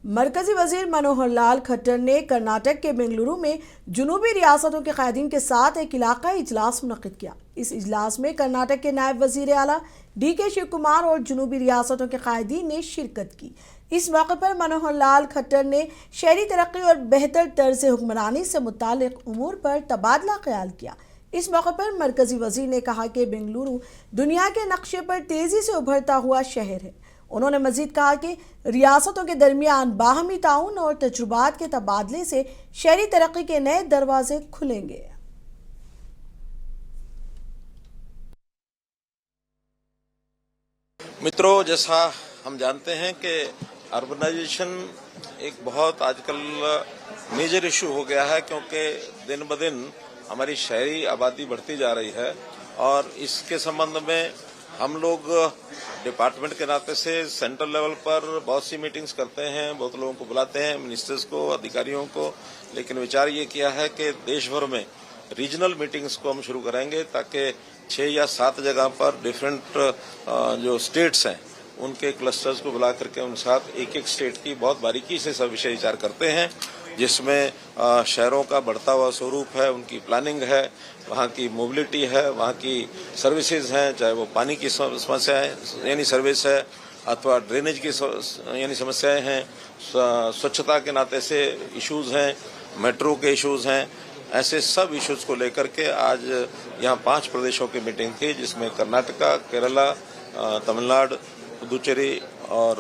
मरकजी वजीर मनोहर लाल खट्टर ने कर्नाटक के बेंगलुरु में जुनूबी रियासतों के कायदीन के साथ एक इलाकाई इजलास मुनक्किद किया। इस इजलास में कर्नाटक के नायब वजीर आला DK शिव कुमार और जुनूबी रियासतों के कायदीन ने शिरकत की। इस मौके पर मनोहर लाल खट्टर ने शहरी तरक्की और बेहतर तर्ज हुक्मरानी से मुताल्लिक उमूर पर तबादला ख्याल किया। इस मौके पर मरकजी वजीर ने कहा कि बेंगलुरु दुनिया के नक्शे पर तेजी से उभरता हुआ शहर है। उन्होंने मजीद कहा कि रियासतों के दरमियान बाहमी ताउन और तजुर्बात के तबादले से शहरी तरक्की के नए दरवाजे खुलेंगे। मित्रों, जैसा हम जानते हैं कि अर्बनाइजेशन एक बहुत आजकल मेजर इशू हो गया है, क्योंकि दिन ब दिन हमारी शहरी आबादी बढ़ती जा रही है और इसके संबंध में हम लोग डिपार्टमेंट के नाते से सेंट्रल लेवल पर बहुत सी मीटिंग्स करते हैं, बहुत लोगों को बुलाते हैं, मिनिस्टर्स को, अधिकारियों को, लेकिन विचार ये किया है कि देश भर में रीजनल मीटिंग्स को हम शुरू करेंगे ताकि 6 या 7 जगह पर डिफरेंट जो स्टेट्स हैं उनके क्लस्टर्स को बुला करके उन साथ एक एक स्टेट की बहुत बारीकी से सब विषय विचार करते हैं, जिसमें शहरों का बढ़ता हुआ स्वरूप है, उनकी प्लानिंग है, वहाँ की मोबिलिटी है, वहाँ की सर्विसेज हैं, चाहे वो पानी की समस्याएं यानी सर्विस है अथवा ड्रेनेज की यानी समस्याएं हैं, स्वच्छता के नाते से इश्यूज हैं, मेट्रो के इश्यूज हैं। ऐसे सब इश्यूज को लेकर के आज यहाँ 5 प्रदेशों की मीटिंग थी, जिसमें कर्नाटका, केरला, तमिलनाडु, पुदुचेरी और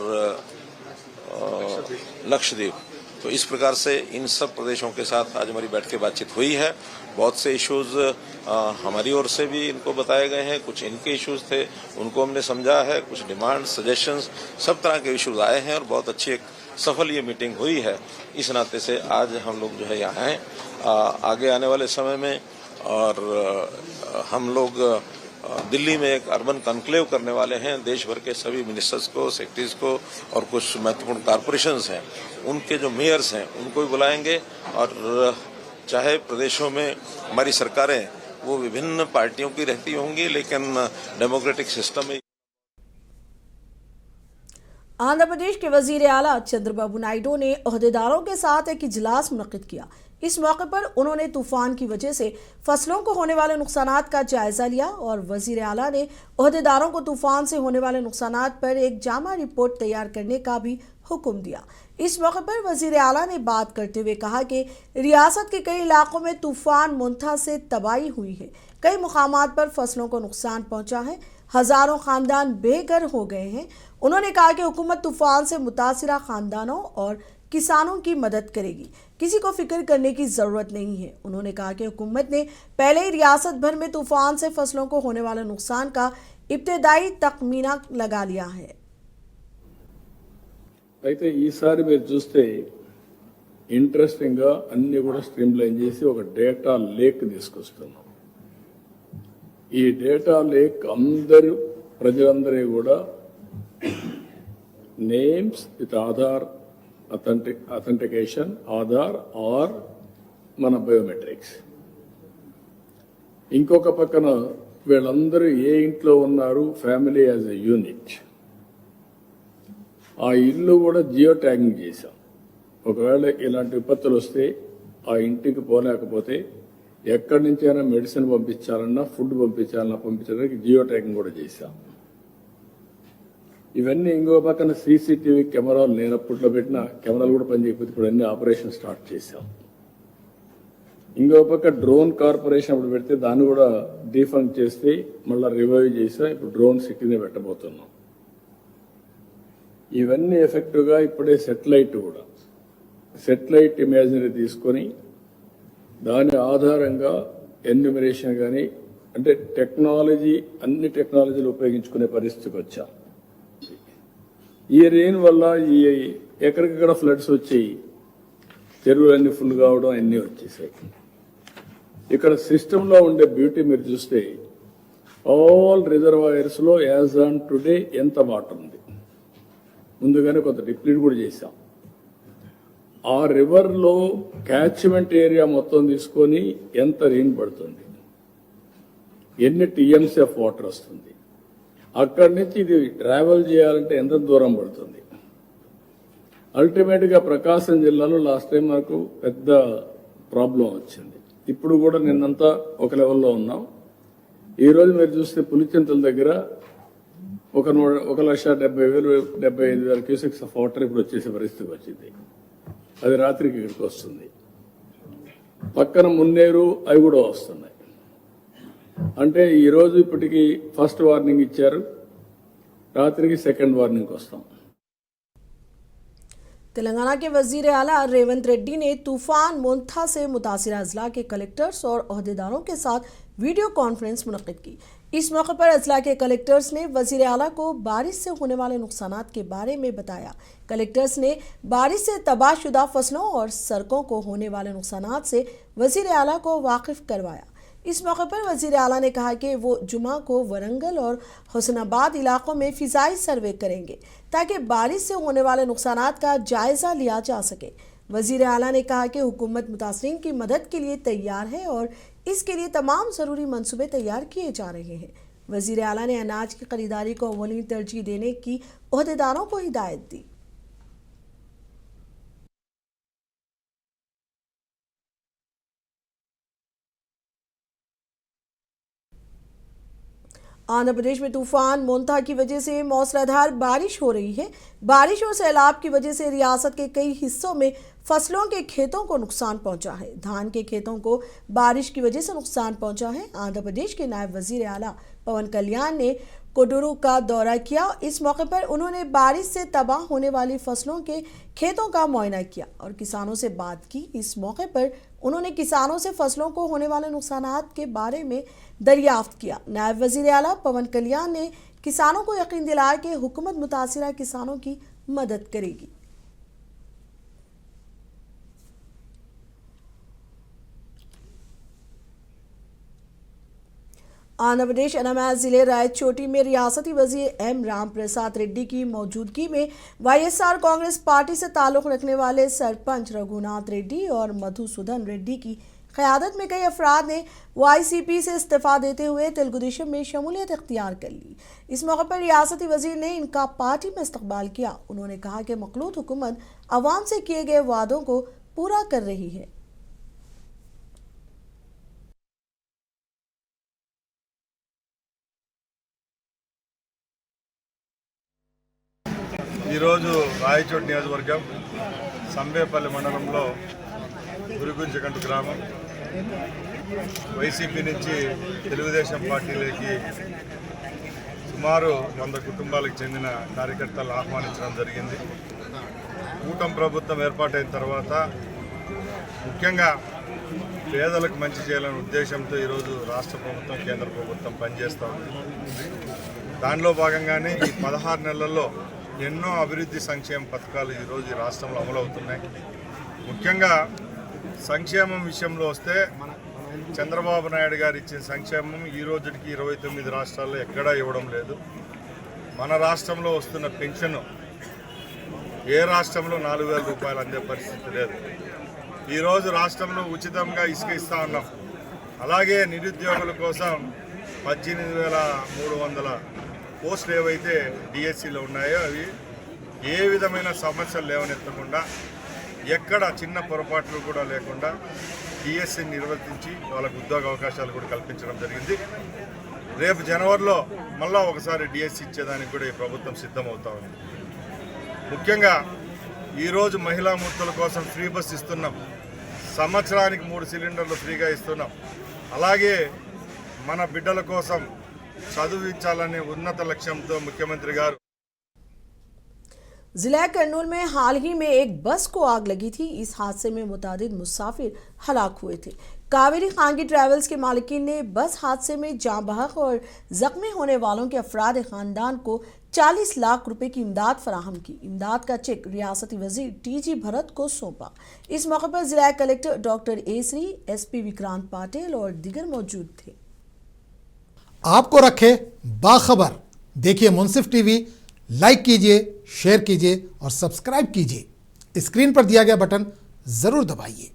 लक्षद्वीप। तो इस प्रकार से इन सब प्रदेशों के साथ आज हमारी बैठ के बातचीत हुई है। बहुत से इश्यूज हमारी ओर से भी इनको बताए गए हैं, कुछ इनके इश्यूज थे उनको हमने समझा है, कुछ डिमांड, सजेशंस, सब तरह के इश्यूज आए हैं और बहुत अच्छी एक सफल ये मीटिंग हुई है। इस नाते से आज हम लोग जो है यहाँ हैं। आगे आने वाले समय में और हम लोग दिल्ली में एक अर्बन कॉन्क्लेव करने वाले हैं। देश भर के सभी मिनिस्टर्स को, सेक्रेटरीज को और कुछ महत्वपूर्ण कॉर्पोरेशंस हैं उनके जो मेयर्स हैं उनको भी बुलाएंगे। और चाहे प्रदेशों में हमारी सरकारें वो विभिन्न पार्टियों की रहती होंगी, लेकिन डेमोक्रेटिक सिस्टम में आंध्र प्रदेश के वजीर आला चंद्रबाबू नायडू ने ओहदेदारों के साथ एक इजलास मुनक्किद किया। इस मौके पर उन्होंने तूफान की वजह से फसलों को होने वाले नुकसानात का जायजा लिया और वजीर आला ने ओहदेदारों को तूफान से होने वाले नुकसानात पर एक जामा रिपोर्ट तैयार करने का भी हुक्म दिया। इस मौके पर वजीर आला ने बात करते हुए कहा कि रियासत के कई इलाकों में तूफान मुंथा से तबाही हुई है, कई मुकामात पर फसलों को नुकसान पहुंचा है, हजारों खानदान बेघर हो गए हैं। उन्होंने कहा कि हुकूमत तूफान से मुतासिरा खानदानों और किसानों की मदद करेगी, किसी को फिक्र करने की जरूरत नहीं है। उन्होंने कहा कि हुकूमत ने पहले ही रियासत भर में तूफान से फसलों को होने वाले नुकसान का इब्तदाई तखमीना लगा लिया है। అయితే ఈసారి మీరు చూస్తే ఇంట్రెస్టింగ్ గా అన్ని కూడా స్ట్రీమ్ లైన్ చేసి ఒక డేటా లేక్ తీసుకొస్తున్నాం. ఈ డేటా లేక్ అందరూ ప్రజలందరూ కూడా names with Aadhaar authentication, Aadhaar are మన బయోమెట్రిక్స్. ఇంకొక పక్కన వీళ్ళందరూ ఏ ఇంట్లో ఉన్నారు, ఫ్యామిలీ యాజ్ ఎ యూనిట్, ఆ ఇల్లు కూడా జియో ట్యాగింగ్ చేశాం. ఒకవేళ ఇలాంటి విపత్తులు వస్తే ఆ ఇంటికి పోలేకపోతే ఎక్కడి నుంచైనా మెడిసిన్ పంపించాలన్నా, ఫుడ్ పంపించడానికి జియో ట్యాగింగ్ కూడా చేశాం. ఇవన్నీ ఇంకో పక్కన సీసీటీవీ కెమెరాలు లేనప్పట్లో పెట్టిన కెమెరాలు కూడా పనిచేయకపోతే ఇప్పుడు అన్ని ఆపరేషన్ స్టార్ట్ చేశాం. ఇంకో పక్క డ్రోన్ కార్పొరేషన్ అప్పుడు పెడితే దాన్ని కూడా డీఫంక్ చేస్తే మళ్ళీ రివైవ్ చేసాం. ఇప్పుడు డ్రోన్ సిటీనే పెట్టబోతున్నాం. ఇవన్నీ ఎఫెక్టివ్గా ఇప్పుడే సెటిలైట్ ఇమేజరీ తీసుకొని దాని ఆధారంగా ఎన్యూమరేషన్ కానీ అంటే టెక్నాలజీ, అన్ని టెక్నాలజీలు ఉపయోగించుకునే పరిస్థితికి వచ్చాం. ఈ రెయిన్ వల్ల ఈ ఎక్కడికక్కడ ఫ్లడ్స్ వచ్చాయి, చెరువులన్నీ ఫుల్ కావడం అన్నీ వచ్చేసాయి. ఇక్కడ సిస్టంలో ఉండే బ్యూటీ మీరు చూస్తే ఆల్ రిజర్వాయర్స్లో యాజ్ ఆన్ టుడే ఎంత వాటర్ ఉంది, ముందుగానే కొంత డిప్లీట్ కూడా చేశాం. ఆ రివర్లో క్యాచ్మెంట్ ఏరియా మొత్తం తీసుకొని ఎంత రెయిన్ పడుతుంది, ఎన్ని టీఎంసీ ఆఫ్ వాటర్ వస్తుంది, అక్కడి నుంచి ఇది ట్రావెల్ చేయాలంటే ఎంత దూరం పడుతుంది, అల్టిమేట్ గా ప్రకాశం జిల్లాలో లాస్ట్ టైం మనకు పెద్ద ప్రాబ్లం వచ్చింది. ఇప్పుడు కూడా నిన్నంతా ఒక లెవెల్లో ఉన్నాం. ఈ రోజు మీరు చూస్తే పులిచింతల దగ్గర 1,70,000-75,000 క్యూసెక్స్ ఆఫ్ వాటర్ ఇప్పుడు వచ్చేసే పరిస్థితికి వచ్చింది. అది రాత్రికి ఇక్కడికి వస్తుంది. పక్కన మున్నేరు అవి కూడా వస్తున్నాయి. అంటే ఈ రోజు ఇప్పటికి ఫస్ట్ వార్నింగ్ ఇచ్చారు, రాత్రికి సెకండ్ వార్నింగ్ వస్తాం. तेलंगाना के वजीर आला रेवंत रेड्डी ने तूफान मोंथा से मुतासिरा अजला के कलेक्टर्स और अहदेदारों के साथ वीडियो कॉन्फ्रेंस मुनक्किद की। इस मौके पर अजला के कलेक्टर्स ने वजीर आला को बारिश से होने वाले नुकसानात के बारे में बताया। कलेक्टर्स ने बारिश से तबाहशुदा फसलों और सड़कों को होने वाले नुकसानात से वजीर आला को वाकिफ करवाया। इस मौके पर वजीर आला ने कहा कि वो जुमा को वरंगल और हुसनाबाद इलाकों में फिजाई सर्वे करेंगे ताकि बारिश से होने वाले नुकसानात का जायजा लिया जा सके। वजीर आला ने कहा कि हुकूमत मुतासरीन की मदद के लिए तैयार है और इसके लिए तमाम ज़रूरी मंसूबे तैयार किए जा रहे हैं। वजीर आला ने अनाज की खरीदारी को अव्वली तरजीह देने की अहदेदारों को हिदायत दी। आंध्र प्रदेश में तूफान मोंथा की वजह से मौसलाधार बारिश हो रही है। बारिश और सैलाब की वजह से रियासत के कई हिस्सों में फसलों के खेतों को नुकसान पहुंचा है। धान के खेतों को बारिश की वजह से नुकसान पहुंचा है। आंध्र प्रदेश के नायब वजीर आला पवन कल्याण ने कोडुरु का दौरा किया। इस मौके पर उन्होंने बारिश से तबाह होने वाली फसलों के खेतों का मुआयना किया और किसानों से बात की। इस मौके पर उन्होंने किसानों से फसलों को होने वाले नुकसानात के बारे में दरियाफ्त किया। नायब वजीर आला पवन कल्याण ने किसानों को यकीन दिलाया कि हुकूमत मुतासिरा किसानों की मदद करेगी। आंध्र प्रदेश अनामत जिले रायचोटी में रियासती वजीर एम राम प्रसाद रेड्डी की मौजूदगी में वाईएसआर कांग्रेस पार्टी से ताल्लुक़ रखने वाले सरपंच रघुनाथ रेड्डी और मधुसूदन रेड्डी की क़यादत में कई अफराद ने वाईसीपी से इस्तीफ़ा देते हुए तेलुगु देशम में शमूलियत इख्तियार कर ली। इस मौके पर रियासती वजीर ने इनका पार्टी में इस्तकबाल किया। उन्होंने कहा कि मखलूत हुकूमत अवाम से किए गए वादों को पूरा कर रही है। ఈరోజు రాయచోటి నియోజకవర్గం సంబేపల్లి మండలంలో గురుగుంజగంటు గ్రామం వైసీపీ నుంచి తెలుగుదేశం పార్టీలోకి సుమారు 100 కుటుంబాలకు చెందిన కార్యకర్తలు ఆహ్వానించడం జరిగింది. కూటమి ప్రభుత్వం ఏర్పాటైన తర్వాత ముఖ్యంగా పేదలకు మంచి చేయాలనే ఉద్దేశంతో ఈరోజు రాష్ట్ర ప్రభుత్వం కేంద్ర ప్రభుత్వం పనిచేస్తూ ఉంది. దానిలో భాగంగానే ఈ 16 నెలల్లో ఎన్నో అభివృద్ధి సంక్షేమ పథకాలు ఈరోజు ఈ రాష్ట్రంలో అమలవుతున్నాయి. ముఖ్యంగా సంక్షేమం విషయంలో వస్తే చంద్రబాబు నాయుడు గారు ఇచ్చిన సంక్షేమం ఈ రోజుకి 29 రాష్ట్రాల్లో ఎక్కడా ఇవ్వడం లేదు. మన రాష్ట్రంలో వస్తున్న పెన్షన్ ఏ రాష్ట్రంలో 4,000 రూపాయలు అందే పరిస్థితి లేదు. ఈరోజు రాష్ట్రంలో ఉచితంగా ఇసుక ఇస్తూ ఉన్నాం. అలాగే నిరుద్యోగుల కోసం 18,300 పోస్టులు ఏవైతే డిఎస్సిలో ఉన్నాయో అవి ఏ విధమైన సమస్యలు లేవనెత్తకుండా ఎక్కడ చిన్న పొరపాట్లు కూడా లేకుండా డిఎస్సిని నిర్వర్తించి వాళ్ళకు ఉద్యోగ అవకాశాలు కూడా కల్పించడం జరిగింది. రేపు జనవరిలో మళ్ళా ఒకసారి డిఎస్సి ఇచ్చేదానికి కూడా ఈ ప్రభుత్వం సిద్ధమవుతా ఉంది. ముఖ్యంగా ఈరోజు మహిళా మూర్తుల కోసం ఫ్రీ బస్ ఇస్తున్నాం. సంవత్సరానికి 3 సిలిండర్లు ఫ్రీగా ఇస్తున్నాం. అలాగే మన బిడ్డల కోసం చదివించాలనే ఉన్నత లక్ష్యంతో ముఖ్యమంత్రి గారు जिला कर्नूल में हाल ही में एक बस को आग लगी थी। इस हादसे में मुतादिद मुसाफिर हलाक हुए थे। कावेरी खानगी ट्रैवल्स के मालिकीन ने बस हादसे में जाँ बहक और जख्मी होने वालों के अफराद खानदान को 40 लाख रुपए की इमदाद फराहम की। इमदाद का चेक रियासती वजीर टीजी भरत को सौंपा। इस मौके पर जिला कलेक्टर डॉक्टर एसरी, एसपी विक्रांत पाटिल और दीगर मौजूद थे। आपको रखे बाखबर, देखिए मुंसिफ टीवी, लाइक कीजिए, शेयर कीजिए और सब्सक्राइब कीजिए। स्क्रीन पर दिया गया बटन जरूर दबाइए।